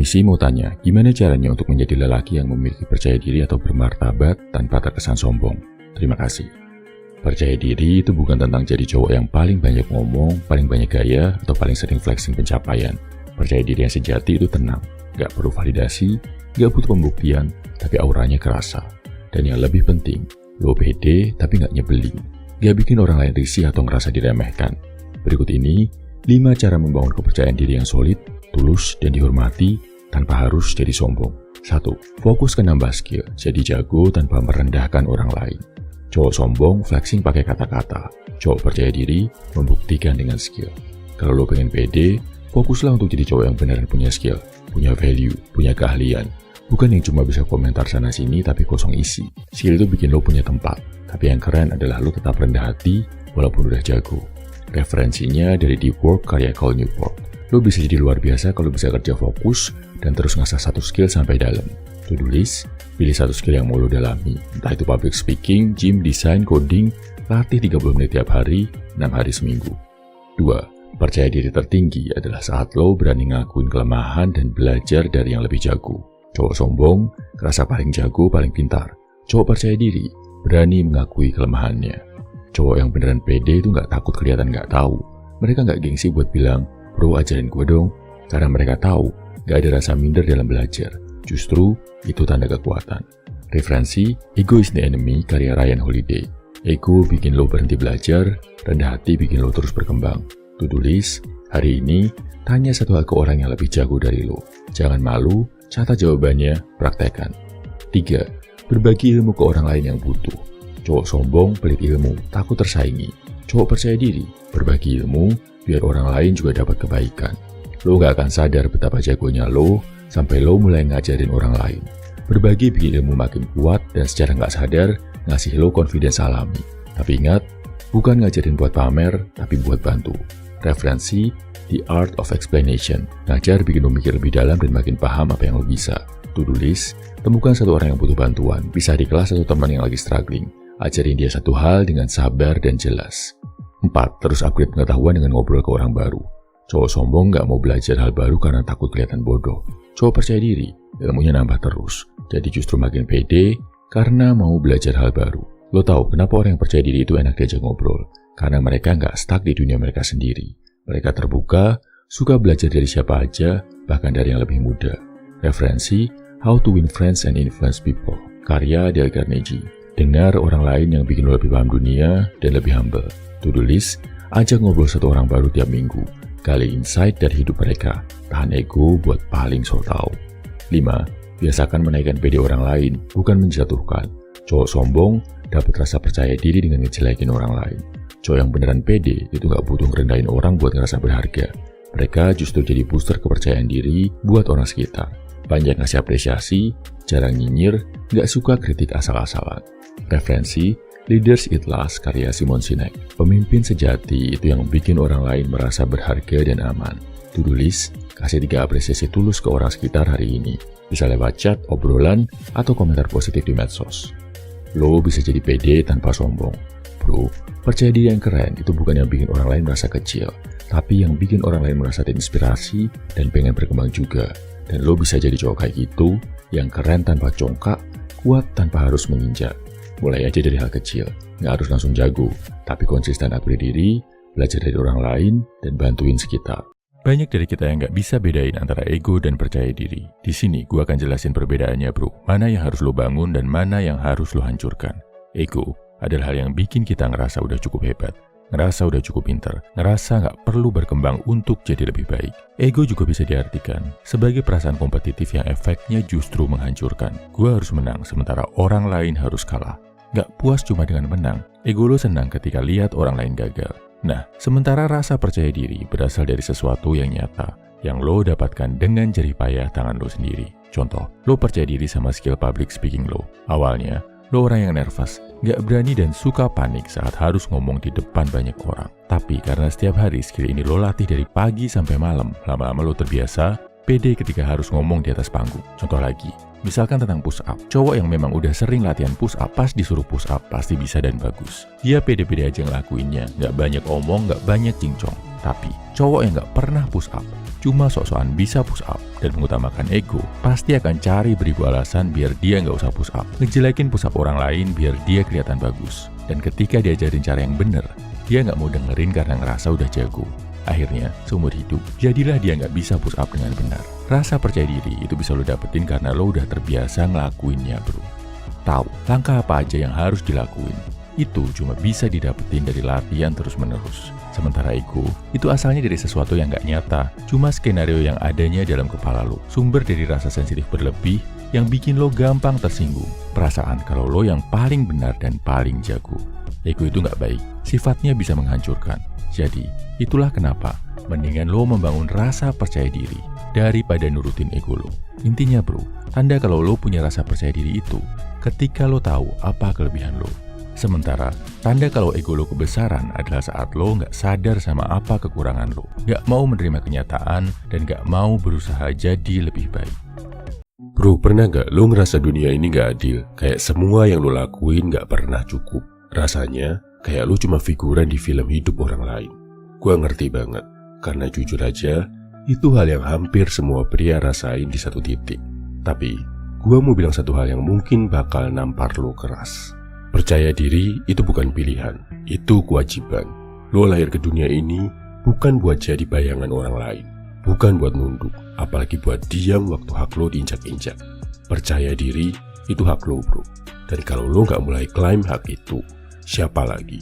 Permisi mau tanya, gimana caranya untuk menjadi lelaki yang memiliki percaya diri atau bermartabat tanpa terkesan sombong? Terima kasih. Percaya diri itu bukan tentang jadi cowok yang paling banyak ngomong, paling banyak gaya, atau paling sering flexing pencapaian. Percaya diri yang sejati itu tenang, gak perlu validasi, gak butuh pembuktian, tapi auranya kerasa. Dan yang lebih penting, lo pede tapi gak nyebelin, gak bikin orang lain risih atau ngerasa diremehkan. Berikut ini 5 cara membangun kepercayaan diri yang solid, tulus, dan dihormati tanpa harus jadi sombong. 1. Fokus ke nambah skill, jadi jago tanpa merendahkan orang lain. Cowok sombong flexing pakai kata-kata, cowok percaya diri membuktikan dengan skill. Kalau lo pengen pede, fokuslah untuk jadi cowok yang beneran punya skill, punya value, punya keahlian. Bukan yang cuma bisa komentar sana-sini tapi kosong isi. Skill itu bikin lo punya tempat, tapi yang keren adalah lo tetap rendah hati walaupun udah jago. Referensinya dari Deep Work karya Cal Newport. Lo bisa jadi luar biasa kalau bisa kerja fokus dan terus ngasah satu skill sampai dalam. To-do list, pilih satu skill yang mau lo dalami. Entah itu public speaking, gym, desain, coding, latih 30 menit tiap hari, 6 hari seminggu. 2. Percaya diri tertinggi adalah saat lo berani ngakuin kelemahan dan belajar dari yang lebih jago. Cowok sombong, kerasa paling jago, paling pintar. Cowok percaya diri, berani mengakui kelemahannya. Cowok yang beneran pede itu gak takut kelihatan gak tahu. Mereka gak gengsi buat bilang, bro ajarin gue dong. Karena mereka tahu, gak ada rasa minder dalam belajar. Justru, itu tanda kekuatan. Referensi, Ego is the Enemy karya Ryan Holiday. Ego bikin lo berhenti belajar, rendah hati bikin lo terus berkembang. To-do list, hari ini, tanya satu hal ke orang yang lebih jago dari lo. Jangan malu, catat jawabannya, praktekkan. 3. Berbagi ilmu ke orang lain yang butuh. Cowok sombong, pelit ilmu, takut tersaingi. Cowok percaya diri, berbagi ilmu, biar orang lain juga dapat kebaikan. Lo gak akan sadar betapa jagonya lo, sampai lo mulai ngajarin orang lain. Berbagi bikin ilmu makin kuat dan secara gak sadar, ngasih lo confidence alami. Tapi ingat, bukan ngajarin buat pamer, tapi buat bantu. Referensi, The Art of Explanation. Ngajar bikin lo mikir lebih dalam dan makin paham apa yang lo bisa. To-do list, temukan satu orang yang butuh bantuan, bisa di kelas atau teman yang lagi struggling. Ajarin dia satu hal dengan sabar dan jelas. 4. Terus upgrade pengetahuan dengan ngobrol ke orang baru. Cowok sombong gak mau belajar hal baru karena takut kelihatan bodoh. Cowok percaya diri, ilmunya nambah terus. Jadi justru makin pede karena mau belajar hal baru. Lo tahu kenapa orang yang percaya diri itu enak diajak ngobrol? Karena mereka gak stuck di dunia mereka sendiri. Mereka terbuka, suka belajar dari siapa aja, bahkan dari yang lebih muda. Referensi, How to Win Friends and Influence People, karya Dale Carnegie. Dengar orang lain yang bikin lo lebih paham dunia dan lebih humble. To-do list, ajak ngobrol satu orang baru tiap minggu. Gali insight dari hidup mereka. Tahan ego buat paling so tau. 5. Biasakan menaikkan pede orang lain, bukan menjatuhkan. Cowok sombong dapat rasa percaya diri dengan ngejelekin orang lain. Cowok yang beneran pede itu gak butuh ngerendahin orang buat ngerasa berharga. Mereka justru jadi booster kepercayaan diri buat orang sekitar. Banyak ngasih apresiasi, jarang nyinyir, gak suka kritik asal-asalan. Referensi, Leaders Eat Last karya Simon Sinek. Pemimpin sejati itu yang bikin orang lain merasa berharga dan aman. To-do list, kasih 3 apresiasi tulus ke orang sekitar hari ini. Bisa lewat chat, obrolan, atau komentar positif di medsos. Lo bisa jadi pede tanpa sombong. Bro, percaya diri yang keren itu bukan yang bikin orang lain merasa kecil, tapi yang bikin orang lain merasa terinspirasi dan pengen berkembang juga. Dan lo bisa jadi cowok kayak gitu, yang keren tanpa congkak, kuat tanpa harus menginjak. Mulai aja dari hal kecil, nggak harus langsung jago, tapi konsisten upgrade diri, belajar dari orang lain, dan bantuin sekitar. Banyak dari kita yang nggak bisa bedain antara ego dan percaya diri. Di sini gue akan jelasin perbedaannya bro, mana yang harus lo bangun dan mana yang harus lo hancurkan. Ego adalah hal yang bikin kita ngerasa udah cukup hebat, ngerasa udah cukup pintar, ngerasa nggak perlu berkembang untuk jadi lebih baik. Ego juga bisa diartikan sebagai perasaan kompetitif yang efeknya justru menghancurkan. Gue harus menang sementara orang lain harus kalah. Gak puas cuma dengan menang, ego lo senang ketika lihat orang lain gagal. Nah, sementara rasa percaya diri berasal dari sesuatu yang nyata, yang lo dapatkan dengan jerih payah tangan lo sendiri. Contoh, lo percaya diri sama skill public speaking lo. Awalnya, lo orang yang nervous, gak berani dan suka panik saat harus ngomong di depan banyak orang. Tapi karena setiap hari skill ini lo latih dari pagi sampai malam, lama-lama lo terbiasa, pede ketika harus ngomong di atas panggung. Contoh lagi, misalkan tentang push up. Cowok yang memang udah sering latihan push up, pas disuruh push up, pasti bisa dan bagus. Dia pede-pede aja ngelakuinnya, gak banyak omong, gak banyak cincong. Tapi, cowok yang gak pernah push up, cuma sok-sokan bisa push up dan mengutamakan ego, pasti akan cari beribu alasan biar dia nggak usah push up. Ngejelekin push up orang lain biar dia kelihatan bagus. Dan ketika diajarin cara yang bener, dia nggak mau dengerin karena ngerasa udah jago. Akhirnya, seumur hidup, jadilah dia nggak bisa push up dengan benar. Rasa percaya diri itu bisa lo dapetin karena lo udah terbiasa ngelakuinnya, bro. Tahu langkah apa aja yang harus dilakuin. Itu cuma bisa didapetin dari latihan terus-menerus. Sementara ego, itu asalnya dari sesuatu yang nggak nyata, cuma skenario yang adanya dalam kepala lo. Sumber dari rasa sensitif berlebih yang bikin lo gampang tersinggung. Perasaan kalau lo yang paling benar dan paling jago. Ego itu nggak baik, sifatnya bisa menghancurkan. Jadi, itulah kenapa mendingan lo membangun rasa percaya diri daripada nurutin ego lo. Intinya bro, tanda kalau lo punya rasa percaya diri itu ketika lo tahu apa kelebihan lo. Sementara, tanda kalau ego lo kebesaran adalah saat lo nggak sadar sama apa kekurangan lo, nggak mau menerima kenyataan, dan nggak mau berusaha jadi lebih baik. Bro, pernah nggak lo ngerasa dunia ini nggak adil? Kayak semua yang lo lakuin nggak pernah cukup. Rasanya kayak lo cuma figuran di film hidup orang lain. Gua ngerti banget, karena jujur aja, itu hal yang hampir semua pria rasain di satu titik. Tapi, gua mau bilang satu hal yang mungkin bakal nampar lo keras. Percaya diri itu bukan pilihan, itu kewajiban. Lo lahir ke dunia ini bukan buat jadi bayangan orang lain, bukan buat nunduk, apalagi buat diam waktu hak lo diinjak-injak. Percaya diri itu hak lo bro, dan kalau lo gak mulai klaim hak itu, siapa lagi?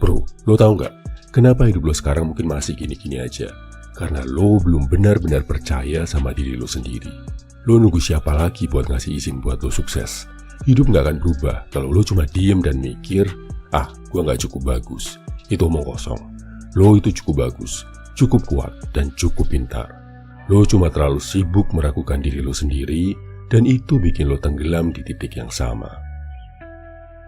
Bro, lo tahu gak kenapa hidup lo sekarang mungkin masih gini-gini aja? Karena lo belum benar-benar percaya sama diri lo sendiri. Lo nunggu siapa lagi buat ngasih izin buat lo sukses? Hidup gak akan berubah kalau lo cuma diem dan mikir, gua gak cukup bagus. Itu omong kosong. Lo itu cukup bagus, cukup kuat, dan cukup pintar. Lo cuma terlalu sibuk meragukan diri lo sendiri, dan itu bikin lo tenggelam di titik yang sama.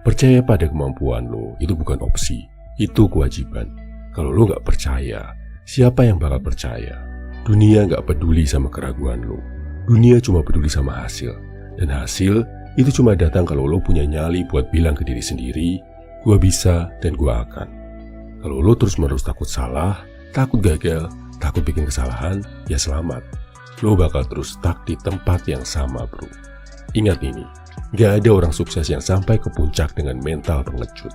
Percaya pada kemampuan lo itu bukan opsi, itu kewajiban. Kalau lo gak percaya, siapa yang bakal percaya? Dunia gak peduli sama keraguan lo. Dunia cuma peduli sama hasil. Dan hasil itu cuma datang kalau lo punya nyali buat bilang ke diri sendiri, gua bisa dan gua akan. Kalau lo terus-menerus takut salah, takut gagal, takut bikin kesalahan, ya selamat. Lo bakal terus stuck di tempat yang sama bro. Ingat ini, gak ada orang sukses yang sampai ke puncak dengan mental pengecut.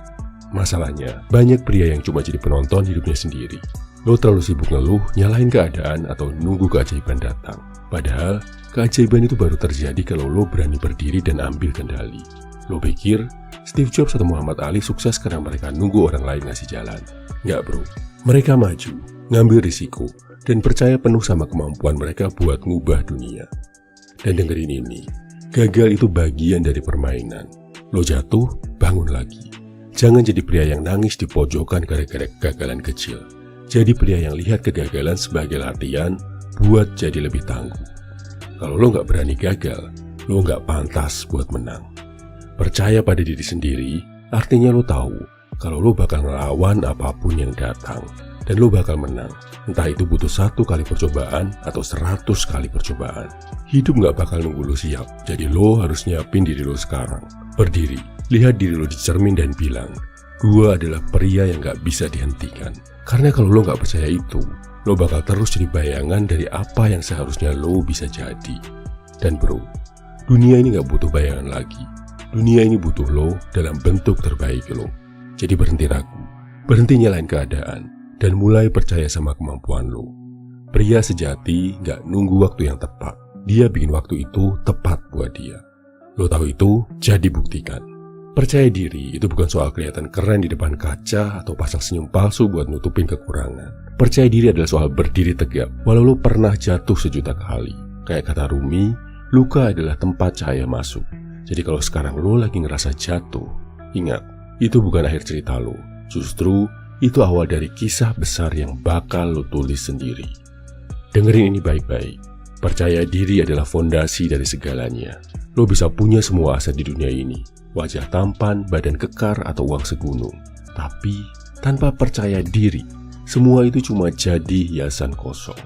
Masalahnya, banyak pria yang cuma jadi penonton hidupnya sendiri. Lo terlalu sibuk ngeluh, nyalahin keadaan, atau nunggu keajaiban datang. Padahal, keajaiban itu baru terjadi kalau lo berani berdiri dan ambil kendali. Lo pikir Steve Jobs atau Muhammad Ali sukses karena mereka nunggu orang lain ngasih jalan? Nggak bro, mereka maju, ngambil risiko, dan percaya penuh sama kemampuan mereka buat ngubah dunia. Dan dengerin ini, gagal itu bagian dari permainan. Lo jatuh, bangun lagi. Jangan jadi pria yang nangis di pojokan gara-gara kegagalan kecil. Jadi pria yang lihat kegagalan sebagai latihan buat jadi lebih tangguh. Kalau lo gak berani gagal, lo gak pantas buat menang. Percaya pada diri sendiri, artinya lo tahu kalau lo bakal ngelawan apapun yang datang. Dan lo bakal menang, entah itu butuh 1 kali percobaan atau 100 kali percobaan. Hidup gak bakal nunggu lo siap, jadi lo harus nyiapin diri lo sekarang. Berdiri, lihat diri lo di cermin dan bilang, gua adalah pria yang gak bisa dihentikan. Karena kalau lo gak percaya itu, lo bakal terus jadi bayangan dari apa yang seharusnya lo bisa jadi. Dan bro, dunia ini gak butuh bayangan lagi. Dunia ini butuh lo dalam bentuk terbaik lo. Jadi berhenti ragu, berhenti nyalain keadaan, dan mulai percaya sama kemampuan lo. Pria sejati gak nunggu waktu yang tepat. Dia bikin waktu itu tepat buat dia. Lo tahu itu, jadi buktikan. Percaya diri itu bukan soal kelihatan keren di depan kaca atau pasang senyum palsu buat nutupin kekurangan. Percaya diri adalah soal berdiri tegak walau lo pernah jatuh sejuta kali. Kayak kata Rumi, luka adalah tempat cahaya masuk. Jadi kalau sekarang lo lagi ngerasa jatuh, ingat, itu bukan akhir cerita lo. Justru itu awal dari kisah besar yang bakal lo tulis sendiri. Dengerin ini baik-baik. Percaya diri adalah fondasi dari segalanya. Lo bisa punya semua aset di dunia ini, wajah tampan, badan kekar, atau uang segunung. Tapi tanpa percaya diri, semua itu cuma jadi hiasan kosong.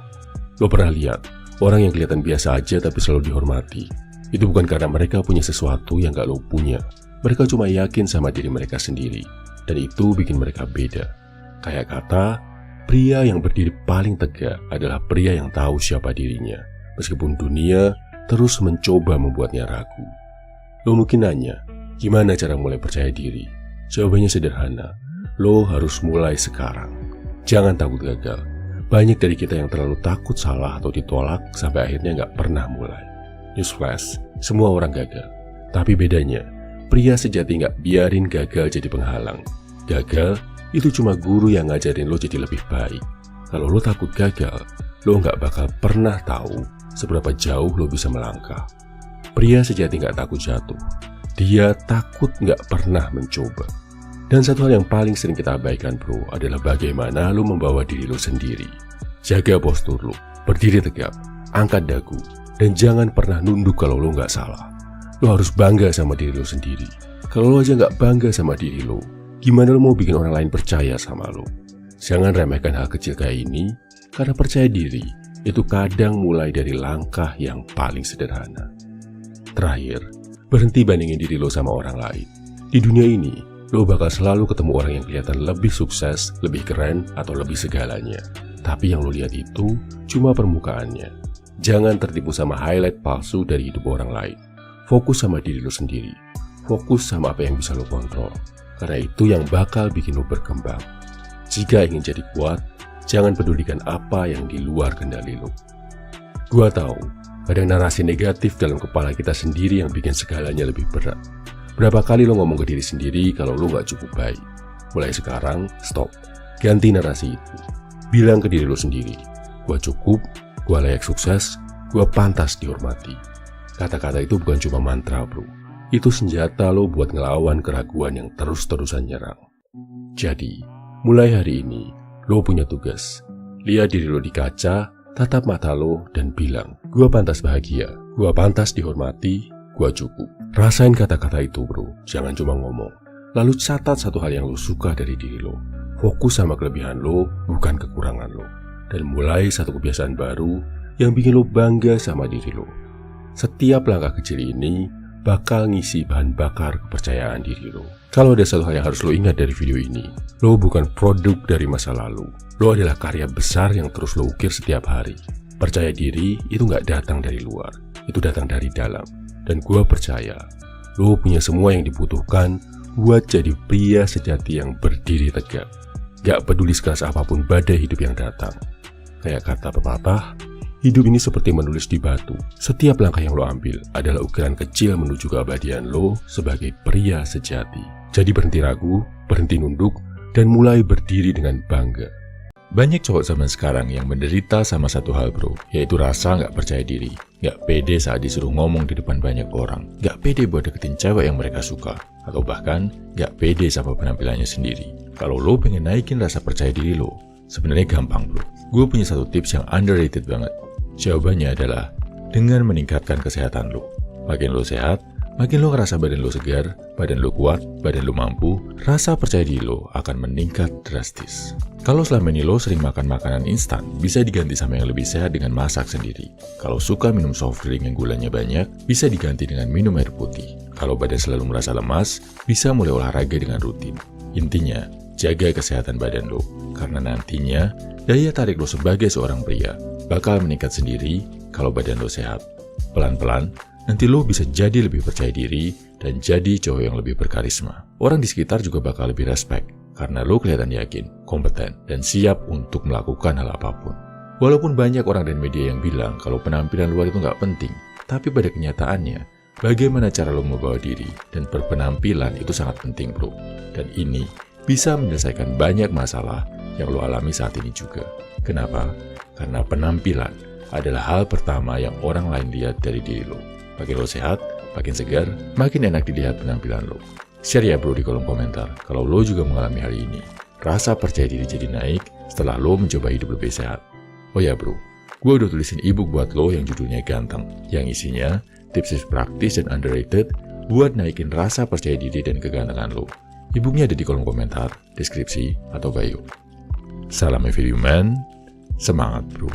Lo pernah lihat orang yang kelihatan biasa aja tapi selalu dihormati? Itu bukan karena mereka punya sesuatu yang gak lo punya. Mereka cuma yakin sama diri mereka sendiri, dan itu bikin mereka beda. Kayak kata, Pria yang berdiri paling tegak adalah pria yang tahu siapa dirinya, meskipun dunia terus mencoba membuatnya ragu. Lo mungkin nanya, gimana cara mulai percaya diri? Jawabannya sederhana, lo harus mulai sekarang. Jangan takut gagal. Banyak dari kita yang terlalu takut salah atau ditolak sampai akhirnya gak pernah mulai. Newsflash, semua orang gagal. Tapi bedanya, pria sejati gak biarin gagal jadi penghalang. Gagal itu cuma guru yang ngajarin lo jadi lebih baik. Kalau lo takut gagal, lo gak bakal pernah tahu seberapa jauh lo bisa melangkah. Pria sejati gak takut jatuh. Dia takut gak pernah mencoba. Dan satu hal yang paling sering kita abaikan bro, adalah bagaimana lo membawa diri lo sendiri. Jaga postur lo, berdiri tegap, angkat dagu, dan jangan pernah nunduk kalau lo gak salah. Lo harus bangga sama diri lo sendiri. Kalau lo aja gak bangga sama diri lo, gimana lo mau bikin orang lain percaya sama lo? Jangan remehkan hal kecil kayak ini, karena percaya diri itu kadang mulai dari langkah yang paling sederhana. Terakhir, berhenti bandingin diri lo sama orang lain. Di dunia ini, lo bakal selalu ketemu orang yang kelihatan lebih sukses, lebih keren, atau lebih segalanya. Tapi yang lo lihat itu cuma permukaannya. Jangan tertipu sama highlight palsu dari hidup orang lain. Fokus sama diri lo sendiri. Fokus sama apa yang bisa lo kontrol. Karena itu yang bakal bikin lo berkembang. Jika ingin jadi kuat, jangan pedulikan apa yang di luar kendali lo. Gua tahu, ada narasi negatif dalam kepala kita sendiri yang bikin segalanya lebih berat. Berapa kali lo ngomong ke diri sendiri kalau lo gak cukup baik? Mulai sekarang, stop. Ganti narasi itu. Bilang ke diri lo sendiri, gua cukup, gua layak sukses, gua pantas dihormati. Kata-kata itu bukan cuma mantra bro. Itu senjata lo buat ngelawan keraguan yang terus-terusan nyerang. Jadi, mulai hari ini, lo punya tugas. Lihat diri lo di kaca, tatap mata lo, dan bilang, gua pantas bahagia, gua pantas dihormati, gua cukup. Rasain kata-kata itu bro, jangan cuma ngomong. Lalu catat satu hal yang lo suka dari diri lo. Fokus sama kelebihan lo, bukan kekurangan lo. Dan mulai satu kebiasaan baru yang bikin lo bangga sama diri lo. Setiap langkah kecil ini bakal ngisi bahan bakar kepercayaan diri lo. Kalau ada satu hal yang harus lo ingat dari video ini, lo bukan produk dari masa lalu. Lo adalah karya besar yang terus lo ukir setiap hari. Percaya diri itu gak datang dari luar, itu datang dari dalam. Dan gue percaya, lo punya semua yang dibutuhkan buat jadi pria sejati yang berdiri tegak. Gak peduli sekeras apapun badai hidup yang datang. Kayak kata pepatah, hidup ini seperti menulis di batu. Setiap langkah yang lo ambil adalah ukiran kecil menuju keabadian lo sebagai pria sejati. Jadi berhenti ragu, berhenti nunduk, dan mulai berdiri dengan bangga. Banyak cowok zaman sekarang yang menderita sama satu hal bro, yaitu rasa nggak percaya diri, nggak pede saat disuruh ngomong di depan banyak orang, nggak pede buat deketin cewek yang mereka suka, atau bahkan nggak pede sama penampilannya sendiri. Kalau lo pengen naikin rasa percaya diri lo, sebenarnya gampang bro. Gue punya satu tips yang underrated banget. Jawabannya adalah dengan meningkatkan kesehatan lo. Makin lo sehat, makin lo ngerasa badan lo segar, badan lo kuat, badan lo mampu, rasa percaya diri lo akan meningkat drastis. Kalau selama ini lo sering makan makanan instan, bisa diganti sama yang lebih sehat dengan masak sendiri. Kalau suka minum soft drink yang gulanya banyak, bisa diganti dengan minum air putih. Kalau badan selalu merasa lemas, bisa mulai olahraga dengan rutin. Intinya, jaga kesehatan badan lo, karena nantinya daya tarik lo sebagai seorang pria bakal meningkat sendiri kalau badan lo sehat. Pelan-pelan, nanti lo bisa jadi lebih percaya diri dan jadi cowok yang lebih berkarisma. Orang di sekitar juga bakal lebih respect, karena lo kelihatan yakin, kompeten, dan siap untuk melakukan hal apapun. Walaupun banyak orang dan media yang bilang kalau penampilan luar itu nggak penting, tapi pada kenyataannya, bagaimana cara lo membawa diri dan berpenampilan itu sangat penting bro. Dan ini bisa menyelesaikan banyak masalah yang lo alami saat ini juga. Kenapa? Karena penampilan adalah hal pertama yang orang lain lihat dari diri lo. Makin lo sehat, makin segar, makin enak dilihat penampilan lo. Share ya bro di kolom komentar kalau lo juga mengalami hal ini. Rasa percaya diri jadi naik setelah lo mencoba hidup lebih sehat. Oh ya bro, gue udah tulisin ebook buat lo yang judulnya Ganteng, yang isinya tips-tips praktis dan underrated buat naikin rasa percaya diri dan kegantengan lo. Ebooknya ada di kolom komentar, deskripsi, atau bio. Salam everyman, semangat bro.